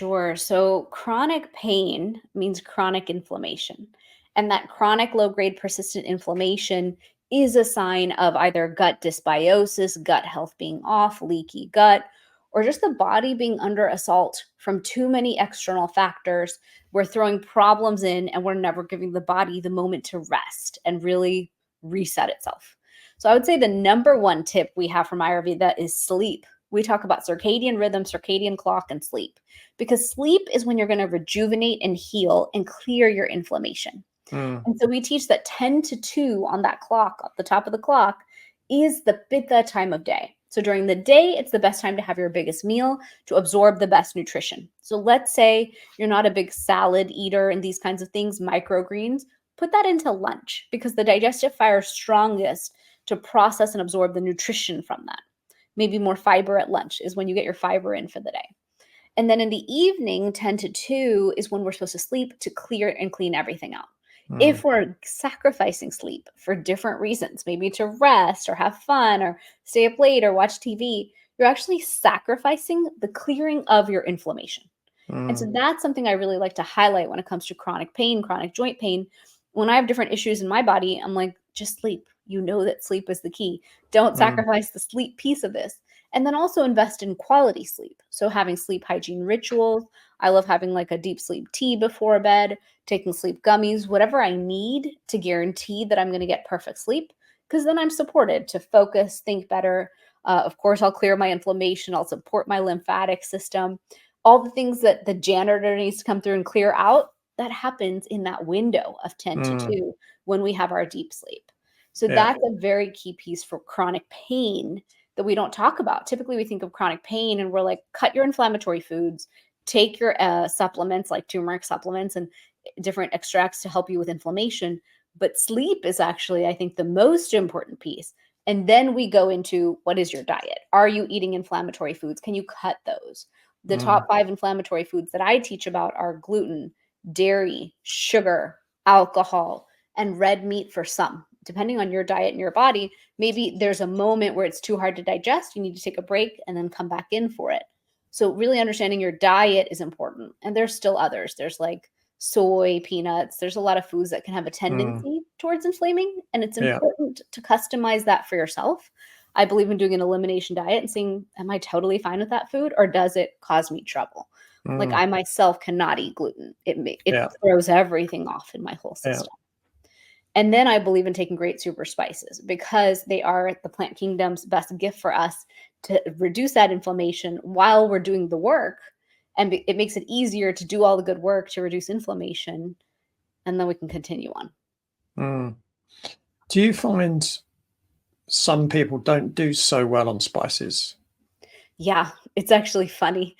Sure. So chronic pain means chronic inflammation. And that chronic low grade persistent inflammation is a sign of either gut dysbiosis, gut health being off, leaky gut, or just the body being under assault from too many external factors. We're throwing problems in and we're never giving the body the moment to rest and really reset itself. So I would say the number one tip we have from Ayurveda is sleep. We talk about circadian rhythm, circadian clock, and sleep because sleep is when you're going to rejuvenate and heal and clear your inflammation. Mm, And so we teach that 10 to 2 on that clock, at the top of the clock, is the pitta time of day. So during the day, it's the best time to have your biggest meal to absorb the best nutrition. So let's say you're not a big salad eater and these kinds of things, microgreens, put that into lunch because the digestive fire is strongest to process and absorb the nutrition from that. Maybe more fiber at lunch is when you get your fiber in for the day. And then in the evening, 10 to 2 is when we're supposed to sleep to clear and clean everything out. mm, If we're sacrificing sleep for different reasons, maybe to rest or have fun or stay up late or watch TV, you're actually sacrificing the clearing of your inflammation. And so mm, that's something I really like to highlight when it comes to chronic pain, chronic joint pain. When I have different issues in my body, I'm like, just sleep. You know that sleep is the key. Don't mm, sacrifice the sleep piece of this. And then also invest in quality sleep. So having sleep hygiene rituals. I love having like a deep sleep tea before bed, taking sleep gummies, whatever I need to guarantee that I'm going to get perfect sleep. Because then I'm supported to focus, think better. Of course, I'll clear my inflammation. I'll support my lymphatic system, all the things that the janitor needs to come through and clear out, that happens in that window of 10 to mm. 2 when we have our deep sleep. So Yeah. that's a very key piece for chronic pain that we don't talk about. Typically, we think of chronic pain and we're like, cut your inflammatory foods, take your supplements like turmeric supplements and different extracts to help you with inflammation. But sleep is actually, I think, the most important piece. And then we go into what is your diet? Are you eating inflammatory foods? Can you cut those? The Mm, top 5 inflammatory foods that I teach about are gluten, dairy, sugar, alcohol, and red meat for some. Depending on your diet and your body, maybe there's a moment where it's too hard to digest. You need to take a break and then come back in for it. So, really understanding your diet is important. And there's still others. There's like soy, peanuts. There's a lot of foods that can have a mm. tendency towards inflaming. And it's Yeah. important to customize that for yourself. I believe in doing an elimination diet and seeing, am I totally fine with that food or does it cause me trouble? Like Mm, I myself cannot eat gluten. It yeah. throws everything off in my whole Yeah. system. And then I believe in taking great super spices because they are the plant kingdom's best gift for us to reduce that inflammation while we're doing the work. And it makes it easier to do all the good work to reduce inflammation. And then we can continue on. Mm. Do you find some people don't do so well on spices? Yeah, it's actually funny.